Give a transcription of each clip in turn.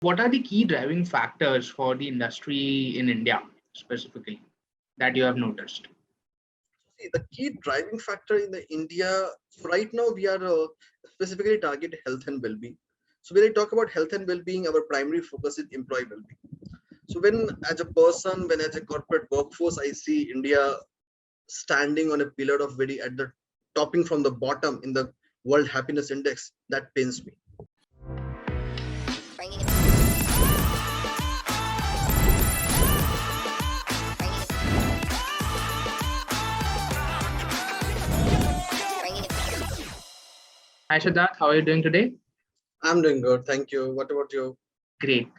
What are the key driving factors for the industry in India specifically that you have noticed? See, the key driving factor in the India right now, we are specifically target health and well-being. So when I talk about health and well-being, our primary focus is employee well-being. So when as a person, when as a corporate workforce, I see India standing on a pillar of very at the topping from the bottom in the World Happiness Index, that pains me. Hi Siddharth, how are you doing today? I'm doing good, thank you. What about you? Great.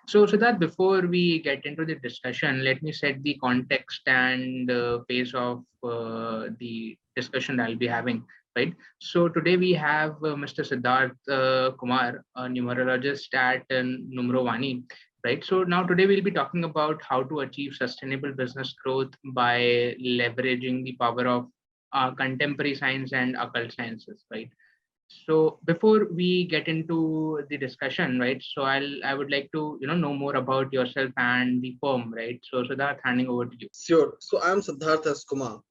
So Siddharth, before we get into the discussion, let me set the context and pace of the discussion I'll be having. Right. So today we have Mr. Sidhharrth Kumar, a numerologist at NumroVani. Right. So now today we'll be talking about how to achieve sustainable business growth by leveraging the power of contemporary science and occult sciences. Right. So before we get into the discussion, right? So I would like to know more about yourself and the firm, right? So that handing over to you. Sure. So I'm Sidhharrth S Kumaar.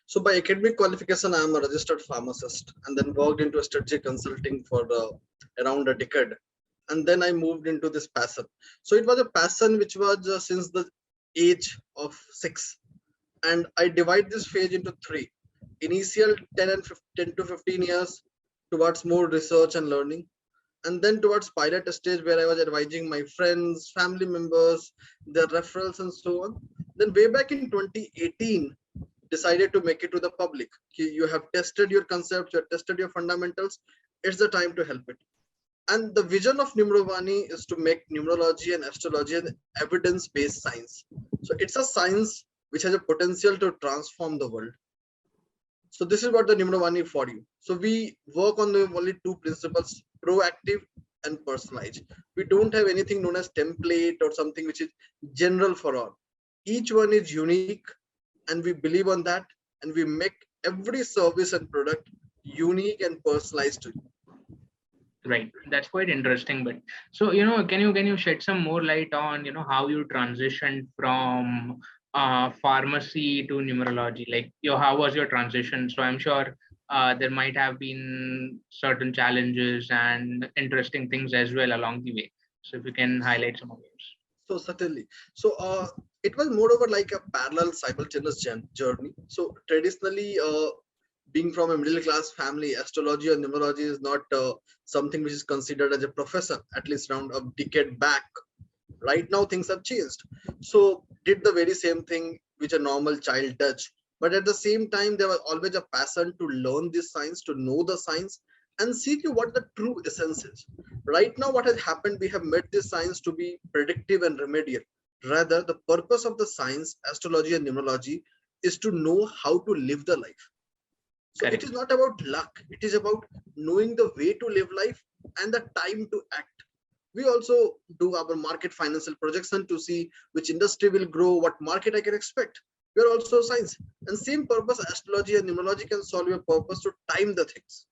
So by academic qualification, I am a registered pharmacist and then worked into strategy consulting for around a decade. And then I moved into this passion. So it was a passion which was since the age of 6. And I divide this phase into 3. Initial 10 to 15 years towards more research and learning, and then towards pilot stage where I was advising my friends, family members, their referrals and so on. Then way back in 2018, decided to make it to the public. You have tested your concepts, you have tested your fundamentals. It's the time to help it. And the vision of NumroVani is to make numerology and astrology an evidence-based science. So it's a science which has a potential to transform the world. So this is what the NumroVani for you. So we work on the only 2 principles: proactive and personalized. We don't have anything known as template or something which is general for all. Each one is unique, and we believe on that, and we make every service and product unique and personalized to you. Right, that's quite interesting. But so can you shed some more light on how you transitioned from pharmacy to numerology? Like how was your transition? So I'm sure there might have been certain challenges and interesting things as well along the way. So if you can highlight some of those. So certainly. So it was moreover like a parallel simultaneous journey. So traditionally, being from a middle class family, astrology or numerology is not something which is considered as a profession, at least around a decade back. Right now things have changed. So did the very same thing which a normal child does, but at the same time there was always a passion to learn this science, to know the science and see what the true essence is. Right now what has happened, we have made this science to be predictive and remedial. Rather, the purpose of the science, astrology and numerology, is to know how to live the life. So it Correct. is not about luck, it is about knowing the way to live life and the time to act. We also do our market financial projection to see which industry will grow, what market I can expect. We are also science, and same purpose astrology and numerology can solve your purpose to time the things.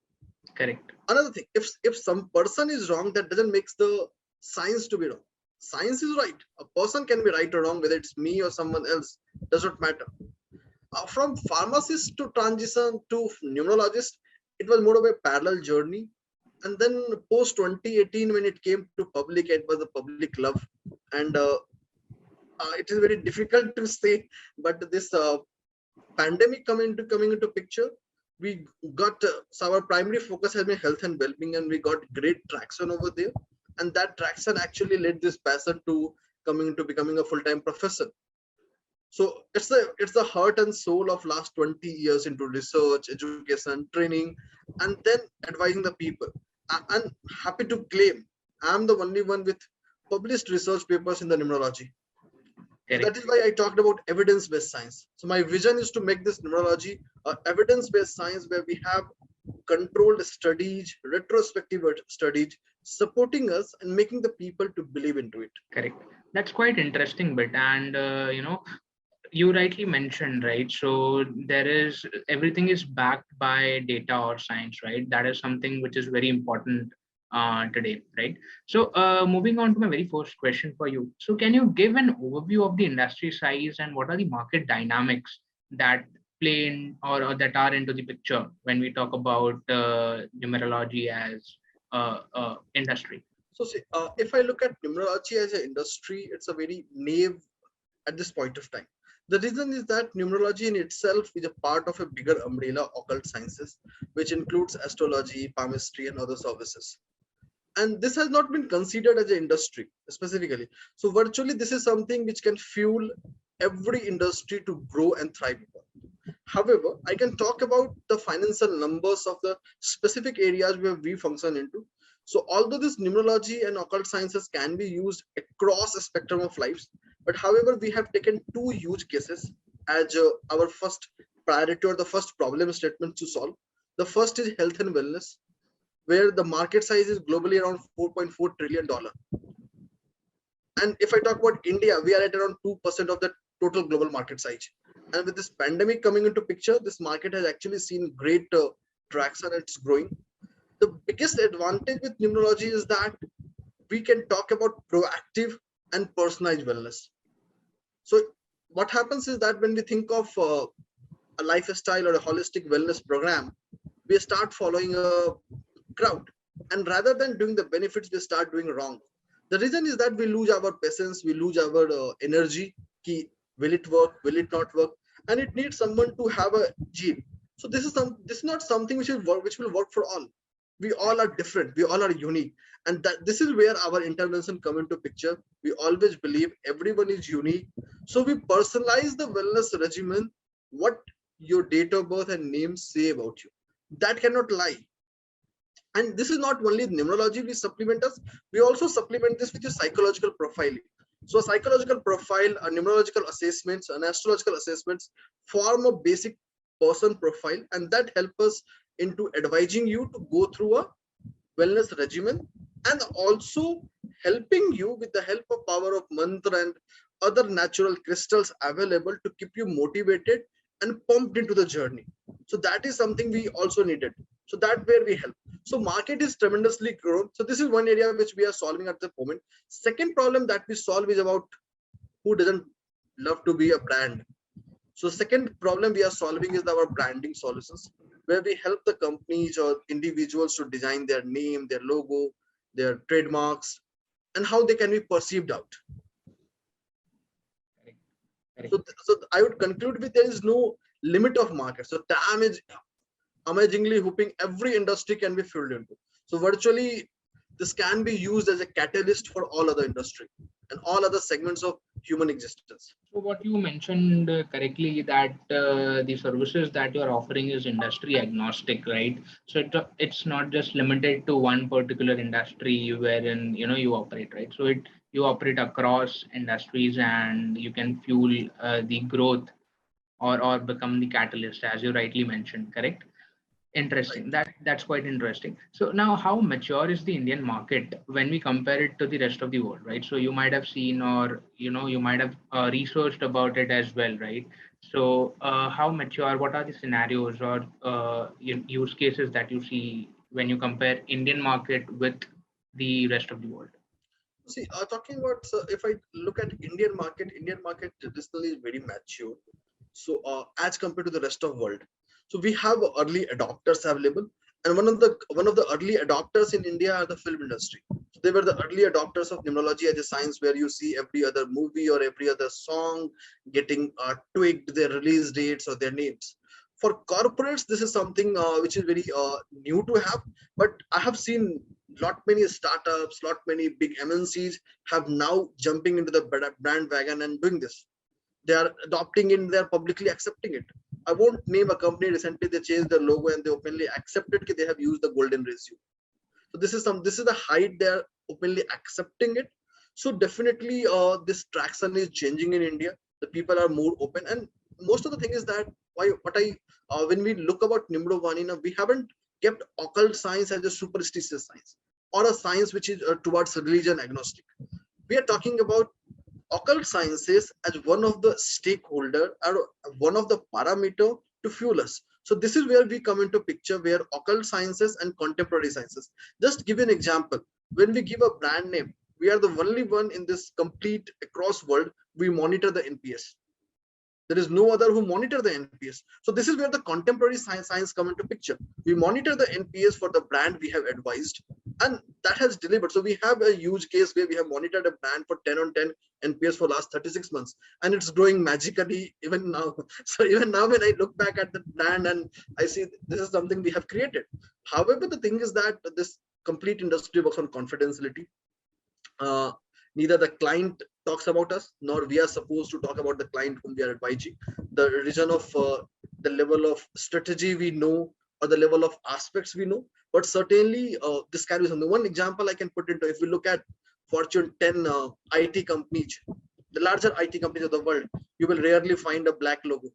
Correct. Another thing, if some person is wrong, that doesn't make the science to be wrong. Science is right. A person can be right or wrong, whether it's me or someone else, does not matter. From pharmacist to transition to numerologist, it was more of a parallel journey. And then post 2018, when it came to public, it was the public love. And it is very difficult to say, but this pandemic coming into picture, we got so our primary focus has been health and well-being, and we got great traction over there. And that traction actually led this passion to coming into becoming a full-time profession. So it's the heart and soul of last 20 years into research, education, training, and then advising the people. I'm happy to claim I'm the only one with published research papers in the numerology. So that Correct. is why I talked about evidence-based science. So my vision is to make this numerology evidence-based science where we have controlled studies, retrospective studies supporting us and making the people to believe into it. Correct. That's quite interesting bit. And you rightly mentioned, right? So there is everything is backed by data or science, right? That is something which is very important today, right? So moving on to my very first question for you. So can you give an overview of the industry size and what are the market dynamics that play in or that are into the picture when we talk about numerology as industry? So see, if I look at numerology as an industry, it's a very naive at this point of time. The reason is that numerology in itself is a part of a bigger umbrella, occult sciences, which includes astrology, palmistry, and other services. And this has not been considered as an industry specifically. So virtually, this is something which can fuel every industry to grow and thrive. However, I can talk about the financial numbers of the specific areas where we function into. So although this numerology and occult sciences can be used across a spectrum of lives, but however, we have taken two huge cases as our first priority or the first problem statement to solve. The first is health and wellness, where the market size is globally around $4.4 trillion. And if I talk about India, we are at around 2% of the total global market size. And with this pandemic coming into picture, this market has actually seen great traction. It's growing. The biggest advantage with numerology is that we can talk about proactive and personalized wellness. So what happens is that when we think of a lifestyle or a holistic wellness program, we start following a crowd, and rather than doing the benefits, we start doing wrong. The reason is that we lose our patience, we lose our energy. Ki, will it work, will it not work, and it needs someone to have a gene. So this is not something which will work for all. We all are different, we all are unique, and that this is where our intervention come into picture. We always believe everyone is unique, so we personalize the wellness regimen. What your date of birth and name say about you, that cannot lie. And this is not only numerology we supplement us, we also supplement this with your psychological profiling. So a psychological profile, a numerological assessments, and astrological assessments form a basic person profile, and that help us into advising you to go through a wellness regimen, and also helping you with the help of power of mantra and other natural crystals available to keep you motivated and pumped into the journey. So that is something we also needed. So that where we help. So market is tremendously grown. So this is one area which we are solving at the moment. Second problem that we solve is about who doesn't love to be a brand. So second problem we are solving is our branding solutions, where we help the companies or individuals to design their name, their logo, their trademarks, and how they can be perceived out. So I would conclude with there is no limit of market. So TAM is amazingly hoping every industry can be filled into. So virtually this can be used as a catalyst for all other industry and all other segments of human existence. So what you mentioned correctly, that the services that you are offering is industry agnostic, right? So it's not just limited to one particular industry wherein you operate, right? So you operate across industries and you can fuel the growth or become the catalyst, as you rightly mentioned, correct? Interesting. That's quite interesting. So now, how mature is the Indian market when we compare it to the rest of the world, right? So you might have seen, or you might have researched about it as well, right? So how mature? What are the scenarios or use cases that you see when you compare Indian market with the rest of the world? See, talking about if I look at Indian market traditionally is very mature. So as compared to the rest of world, so we have early adopters available, and one of the early adopters in India are the film industry. So they were the early adopters of numerology as a science, where you see every other movie or every other song getting tweaked their release dates or their names. For corporates, this is something which is very new to have, but I have seen lot many startups, lot many big MNCs have now jumping into the brand wagon and doing this. They are adopting it, they are publicly accepting it. I won't name a company. Recently they changed their logo and they openly accepted that they have used the golden ratio. So this is the height they are openly accepting it. So definitely this traction is changing in India. The people are more open, and most of the thing is that when we look about NumroVani, now we haven't kept occult science as a superstitious science or a science which is towards religion agnostic. We are talking about occult sciences as one of the stakeholder or one of the parameter to fuel us. So this is where we come into picture, where occult sciences and contemporary sciences. Just give you an example. When we give a brand name, we are the only one in this complete across world, we monitor the NPS. There is no other who monitor the NPS. So this is where the contemporary science come into picture. We monitor the NPS for the brand we have advised, and that has delivered. So we have a huge case where we have monitored a brand for 10 on 10 NPS for last 36 months, and it's growing magically even now. So even now when I look back at the brand and I see this is something we have created. However, the thing is that this complete industry works on confidentiality. Neither the client talks about us, nor we are supposed to talk about the client whom we are advising. The region of the level of strategy we know, or the level of aspects we know, but certainly this carries on. The one example I can put into, if we look at Fortune 10 IT companies, the larger IT companies of the world, you will rarely find a black logo.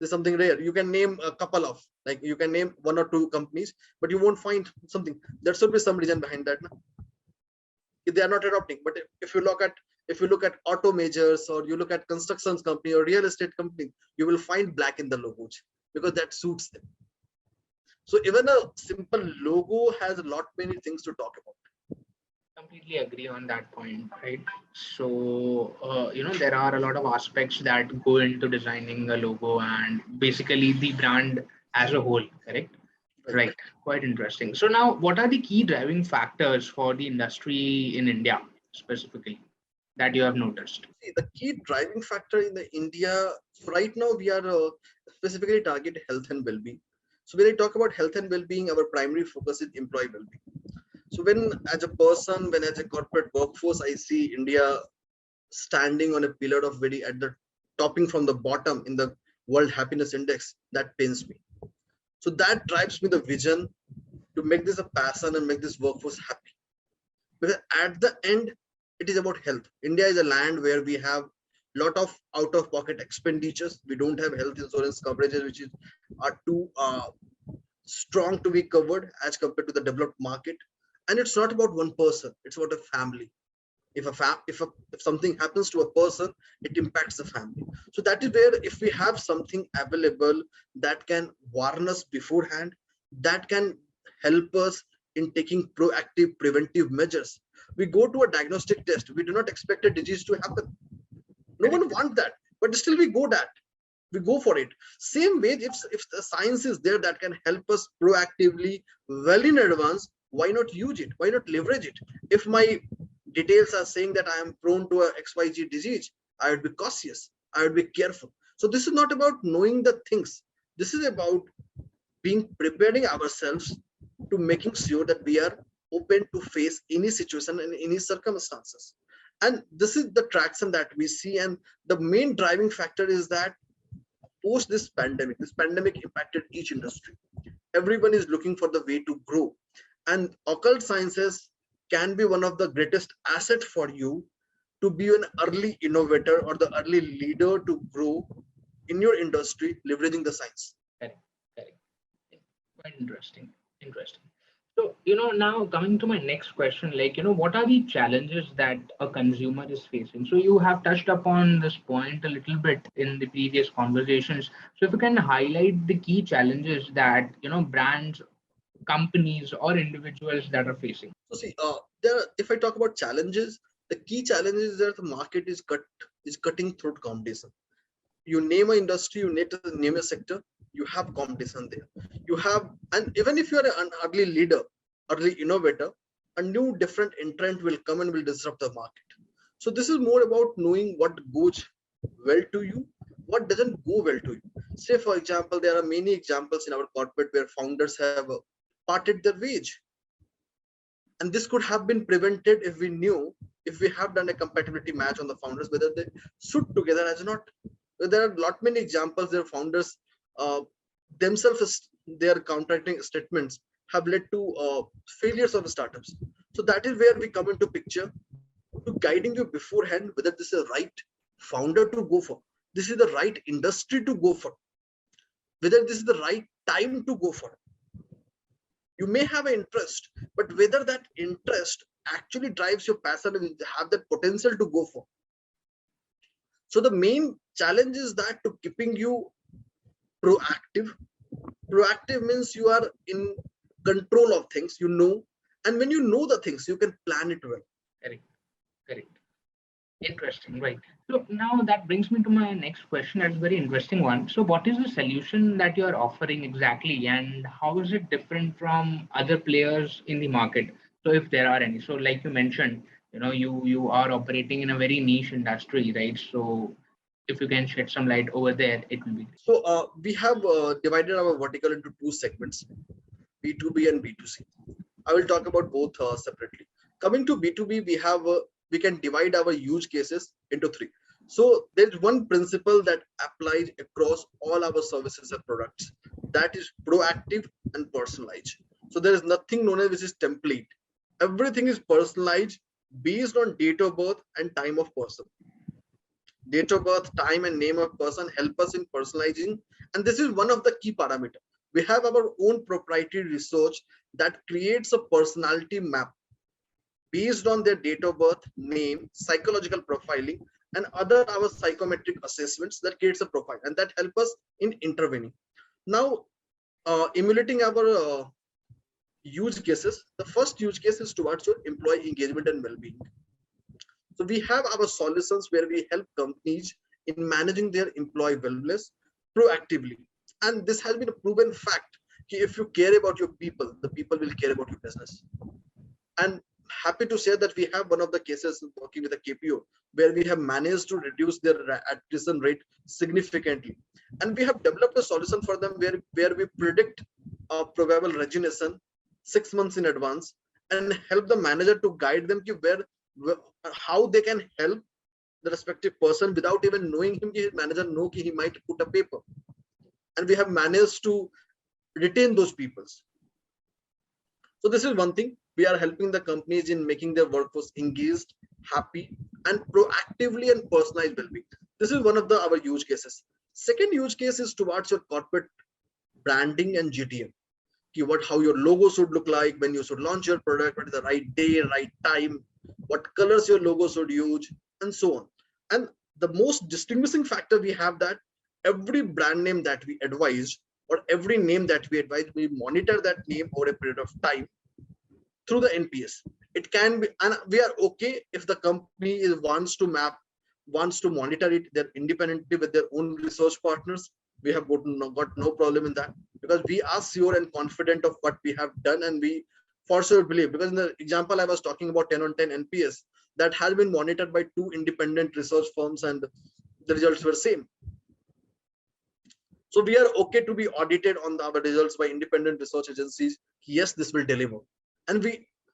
There's something rare. You can name a couple of, like you can name one or two companies, but you won't find something. There should be some reason behind that. They are not adopting. But if you look at auto majors, or you look at constructions company or real estate company, you will find black in the logos because that suits them. So even a simple logo has a lot many things to talk about. Completely agree on that point, right? So there are a lot of aspects that go into designing a logo and basically the brand as a whole, correct? Right. Quite interesting. So now, what are the key driving factors for the industry in India specifically that you have noticed? See, the key driving factor in the India right now, we are specifically target health and well-being. So when I talk about health and well-being, our primary focus is employee well-being. So when as a person, when as a corporate workforce, I see India standing on a pillar of very at the topping from the bottom in the World Happiness Index, that pains me. So that drives me the vision to make this a passion and make this workforce happy. Because at the end, it is about health. India is a land where we have lot of out-of-pocket expenditures. We don't have health insurance coverages, which are too strong to be covered as compared to the developed market. And it's not about one person; it's about a family. If something happens to a person, it impacts the family. So that is where, if we have something available that can warn us beforehand, that can help us in taking proactive preventive measures. We go to a diagnostic test, we do not expect a disease to happen. No one wants that, but still we go for it. Same way, if the science is there that can help us proactively well in advance, why not use it? Why not leverage it? If my details are saying that I am prone to a XYZ disease, I would be cautious, I would be careful. So this is not about knowing the things. This is about being preparing ourselves to making sure that we are open to face any situation and any circumstances. And this is the traction that we see. And the main driving factor is that post this pandemic impacted each industry. Everyone is looking for the way to grow. And occult sciences can be one of the greatest assets for you to be an early innovator or the early leader to grow in your industry, leveraging the science. Correct. Correct. Quite interesting. Interesting. So, now coming to my next question, like, what are the challenges that a consumer is facing? So you have touched upon this point a little bit in the previous conversations. So if you can highlight the key challenges that, brands, companies or individuals that are facing. So see, if I talk about challenges, the key challenge is that the market is cutting through competition. You name an industry, you name a sector, you have competition there. You have, and even if you are an early leader, early innovator, a new different entrant will come and will disrupt the market. So this is more about knowing what goes well to you, what doesn't go well to you. Say for example, there are many examples in our corporate where founders have parted their wage. And this could have been prevented if we knew, if we have done a compatibility match on the founders, whether they suit together as not. There are lot many examples where founders themselves, their contracting statements have led to failures of startups. So that is where we come into picture, to guiding you beforehand whether this is the right founder to go for, this is the right industry to go for, whether this is the right time to go for. You may have an interest, but whether that interest actually drives your passion and have that potential to go for. So the main challenge is that to keeping you proactive. Proactive means you are in control of things, you know, and when you know the things, you can plan it well. Correct. Correct. Interesting, right? So now that brings me to my next question. That's a very interesting one. So, what is the solution that you are offering exactly, and how is it different from other players in the market? So, if there are any, so like you mentioned, you are operating in a very niche industry, right? So, if you can shed some light over there, it will be great. So we have divided our vertical into two segments, B2B and B2C. I will talk about both separately. Coming to B2B, we can divide our use cases into three. So there's one principle that applies across all our services and products, that is proactive and personalized. So there is nothing known as which is template. Everything is personalized based on date of birth and time of person. Date of birth, time, and name of person help us in personalizing, and this is one of the key parameters. We have our own proprietary research that creates a personality map based on their date of birth, name, psychological profiling, and other our psychometric assessments that creates a profile, and that help us in intervening. Now, emulating our use cases, the first use case is towards your employee engagement and well-being. So we have our solutions where we help companies in managing their employee wellness proactively. And this has been a proven fact. If you care about your people, the people will care about your business. And happy to say that we have one of the cases working with a KPO where we have managed to reduce their attrition rate significantly. And we have developed a solution for them where we predict a probable resignation 6 months in advance and help the manager to guide them how they can help the respective person without even knowing him. His manager know he might put a paper, and we have managed to retain those peoples. So this is one thing. We are helping the companies in making their workforce engaged, happy, and proactively and personalized well-being. This is one of our use cases. Second use case is towards your corporate branding and GTM. How your logo should look like, when you should launch your product, what is the right day, right time, what colors your logo should use, and so on. And the most distinguishing factor we have that every brand name that we advise or every name that we advise, we monitor that name over a period of time through the NPS. It can be, and we are okay if the company wants to monitor it, they're independently with their own research partners. We have got no problem in that, because we are sure and confident of what we have done, and we for sure believe, because in the example I was talking about 10 on 10 NPS, that has been monitored by 2 independent research firms and the results were same. So we are okay to be audited on our results by independent research agencies. Yes, this will deliver. And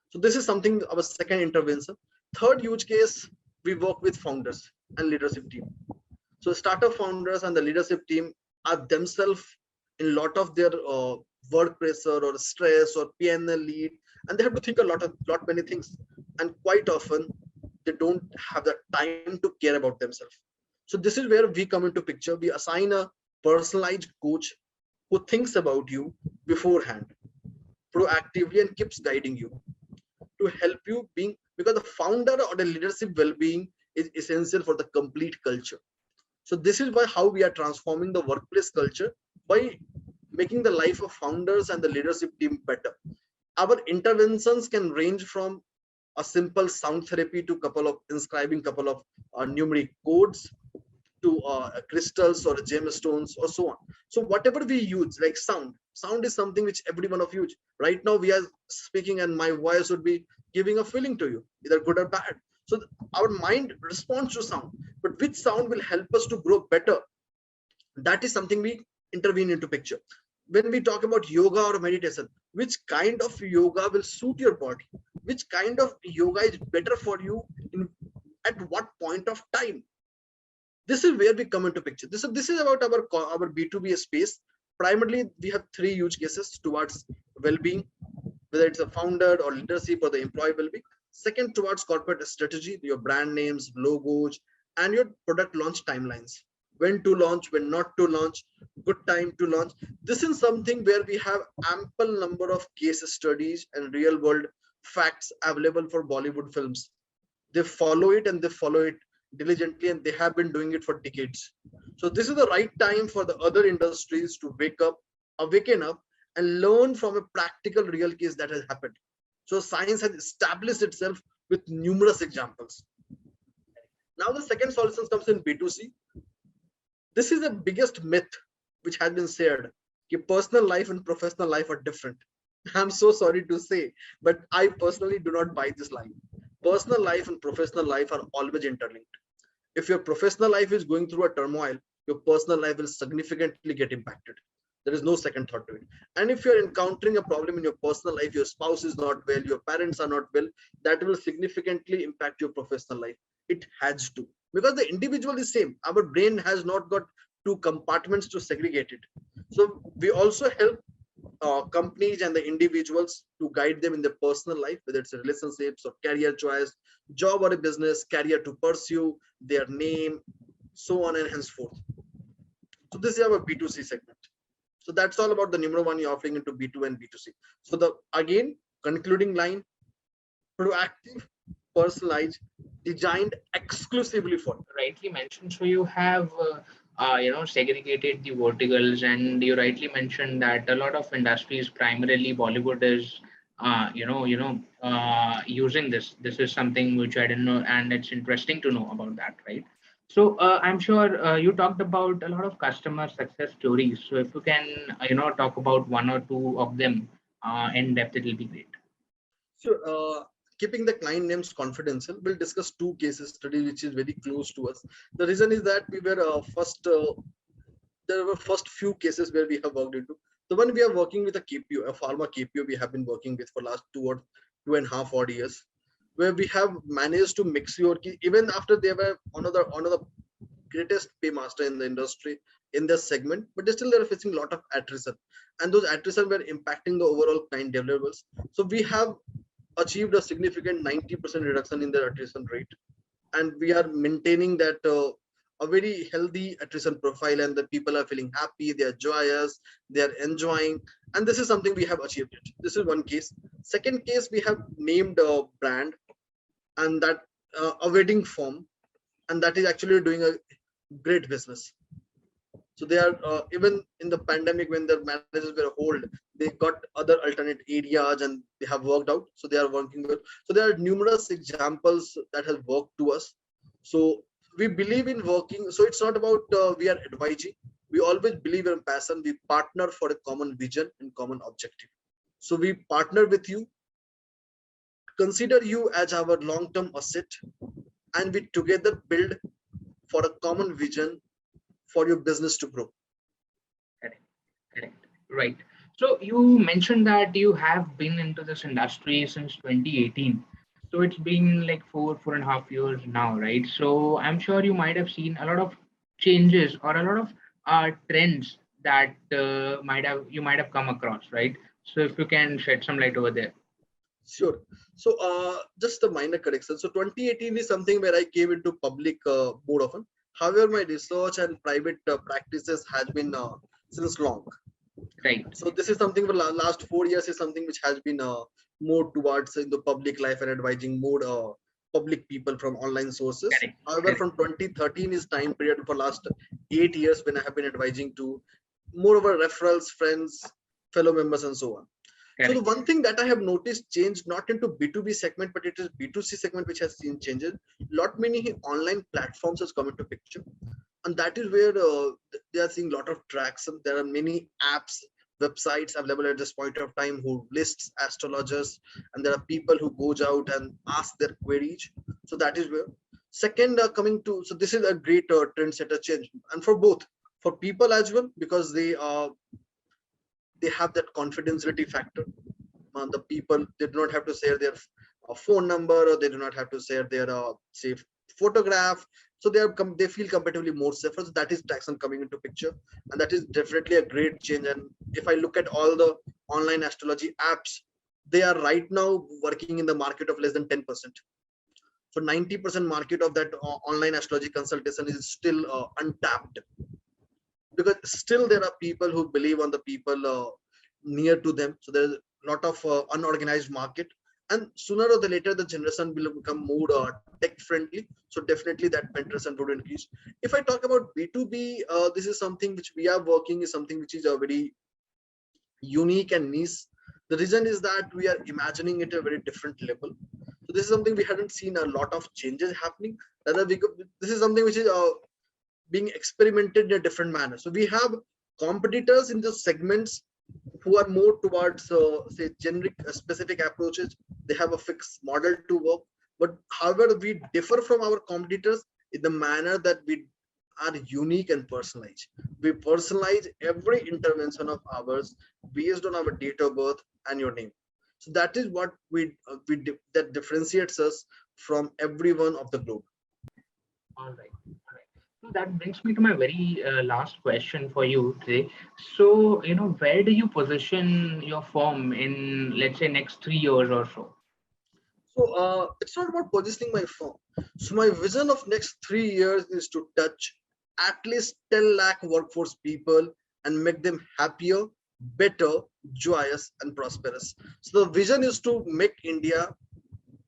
so this is something, our second intervention. Third use case, we work with founders and leadership team. So startup founders and the leadership team are themselves in a lot of their work pressure or stress or P&L lead, and they have to think lot many things, and quite often they don't have the time to care about themselves. So this is where we come into picture. We assign a personalized coach who thinks about you beforehand, proactively, and keeps guiding you to help you being, because the founder or the leadership well-being is essential for the complete culture. So this is how we are transforming the workplace culture, by making the life of founders and the leadership team better. Our interventions can range from a simple sound therapy to inscribing couple of numeric codes to crystals or gemstones or so on. So whatever we use, like sound is something which every one of you, right now we are speaking and my voice would be giving a feeling to you, either good or bad. So our mind responds to sound, but which sound will help us to grow better? That is something we intervene into picture. When we talk about yoga or meditation, which kind of yoga will suit your body? Which kind of yoga is better for you at what point of time? This is where we come into picture. This is about our B2B space. Primarily, we have 3 use cases towards well-being, whether it's a founder or leadership or the employee well-being. Second, towards corporate strategy, your brand names, logos, and your product launch timelines. When to launch, when not to launch, good time to launch. This is something where we have ample number of case studies and real world facts available for Bollywood films. They follow it, and they follow it diligently, and they have been doing it for decades. So this is the right time for the other industries to wake up, awaken up, and learn from a practical real case that has happened. So science has established itself with numerous examples. Now the second solution comes in B2C. This is the biggest myth which has been shared. That personal life and professional life are different. I'm so sorry to say, but I personally do not buy this line. Personal life and professional life are always interlinked. If your professional life is going through a turmoil, your personal life will significantly get impacted. There is no second thought to it. And if you're encountering a problem in your personal life, your spouse is not well, your parents are not well, that will significantly impact your professional life. It has to, because the individual is same. Our brain has not got two compartments to segregate it. So we also help companies and the individuals to guide them in their personal life, whether it's relationships or career choice, job or a business, career to pursue, their name, so on and henceforth. So this is our B2C segment. So that's all about the NumroVani offering into B2 and B2C. So the again concluding line: proactive, personalized, designed exclusively for. Rightly mentioned. So you have, segregated the verticals, and you rightly mentioned that a lot of industries, primarily Bollywood, is, using this. This is something which I didn't know, and it's interesting to know about that, right? So I'm sure you talked about a lot of customer success stories. So if you can, talk about one or two of them in depth, it will be great. So, keeping the client names confidential, we'll discuss two cases study which is very close to us. The reason is that we were there were first few cases where we have worked into. The one we are working with a KPO, a pharma KPO we have been working with for last 2 and a half odd years, where we have managed to make sure even after they were one of the greatest paymaster in the industry in their segment, but they still they are facing a lot of attrition, and those attrition were impacting the overall client deliverables. So we have achieved a significant 90% reduction in their attrition rate, and we are maintaining that a very healthy attrition profile, and the people are feeling happy, they are joyous, they are enjoying, and this is something we have achieved it. This is one case. Second case, we have named a brand, and that a wedding firm, and that is actually doing a great business. So they are even in the pandemic when their managers were hold, they got other alternate areas and they have worked out. So they are working with. So there are numerous examples that have worked to us. So we believe in working. So it's not about we are advising. We always believe in passion. We partner for a common vision and common objective. So we partner with you, consider you as our long-term asset, and we together build for a common vision for your business to grow. Correct. Correct. Right. So you mentioned that you have been into this industry since 2018. So it's been like 4.5 years now, right? So I'm sure you might have seen a lot of changes or a lot of trends that you might have come across, right? So if you can shed some light over there. Sure. So just a minor correction. So 2018 is something where I came into public more often. However, my research and private practices has been since long. Right. So this is something for last 4 years is something which has been more towards in the public life and advising more public people from online sources. Correct. However, Correct. from 2013 is time period for last 8 years when I have been advising to more of a referrals, friends, fellow members, and so on. So the Correct. one thing that I have noticed changed not into B2B segment, but it is B2C segment which has seen changes. Lot many online platforms has come into picture, and that is where they are seeing a lot of traction. There are many apps, websites available at this point of time who lists astrologers, and there are people who goes out and ask their queries. So that is where. Second, coming to, so this is a great trend setter change, and for both, for people as well, because they have that confidentiality factor. The people, they do not have to share their phone number, or they do not have to share their say photograph. So they feel comparatively more safer. So that is traction coming into picture, and that is definitely a great change. And if I look at all the online astrology apps, they are right now working in the market of less than 10%. So 90% market of that online astrology consultation is still untapped, because still there are people who believe on the people near to them. So there's a lot of unorganized market, And sooner or later, the generation will become more tech friendly. So definitely that penetration would increase. If I talk about B2B, this is something which we are working, is something which is a very unique and niche. The reason is that we are imagining it at a very different level. So this is something we hadn't seen a lot of changes happening. Rather, this is something which is being experimented in a different manner. So we have competitors in the segments who are more towards say generic specific approaches. They have a fixed model to work, but however we differ from our competitors in the manner that we are unique and personalized. We personalize every intervention of ours based on our date of birth and your name. So that is what that differentiates us from everyone of the globe. All right. All right. So that brings me to my very last question for you today. So, where do you position your firm in, let's say, next 3 years or so? So it's not about positioning my firm. So my vision of next 3 years is to touch at least 10 lakh workforce people and make them happier, better, joyous, and prosperous. So the vision is to make India,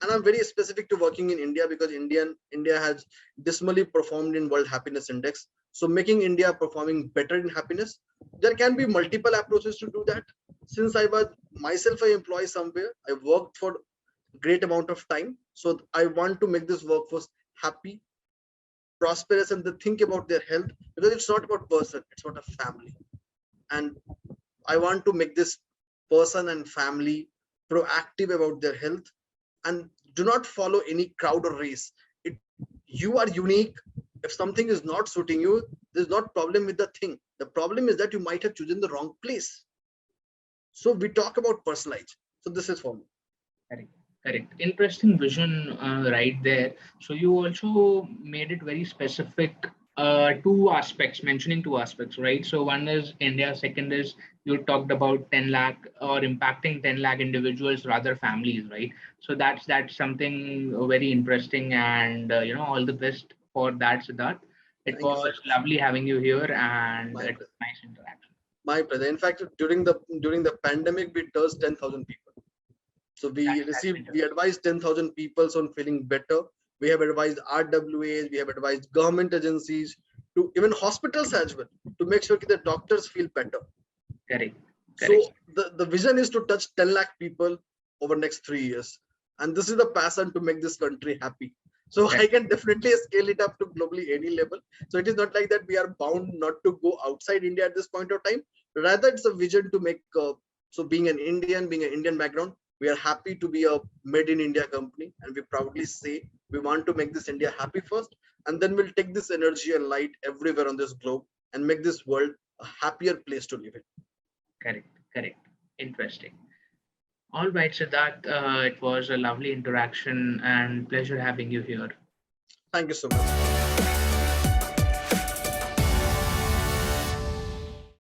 and I'm very specific to working in India because India has dismally performed in World Happiness Index. So making India performing better in happiness, there can be multiple approaches to do that. Since I was myself an employee somewhere, I worked for great amount of time. So I want to make this workforce happy, prosperous, and they think about their health, because it's not about person, it's about a family. And I want to make this person and family proactive about their health, and do not follow any crowd or race. It, you are unique. If something is not suiting you, there's not problem with the thing. The problem is that you might have chosen the wrong place. So we talk about personalized. So this is for me. Correct. Correct. Interesting vision right there. So you also made it very specific, mentioning two aspects, right? So one is India, second is you talked about 10 lakh or impacting 10 lakh individuals, rather families, right? So that's something very interesting, and all the best for that, Siddharth. It Thank you so was much. lovely having you here, and My it was pleasure. nice interaction. My pleasure. In fact, during the pandemic, we touched 10,000 people. So That's we interesting. advised 10,000 people on feeling better. We have advised RWAs, we have advised government agencies, to even hospitals as well, to make sure that the doctors feel better. Correct. Correct. So the vision is to touch 10 lakh people over next 3 years. And this is the passion to make this country happy. So I Correct. can definitely scale it up to globally any level. So it is not like that we are bound not to go outside India at this point of time. Rather, it's a vision to make, so being an Indian background, we are happy to be a made in India company. And we proudly say we want to make this India happy first. And then we'll take this energy and light everywhere on this globe and make this world a happier place to live in. Correct. Correct. Interesting. All right, Siddharth. It was a lovely interaction and pleasure having you here. Thank you so much.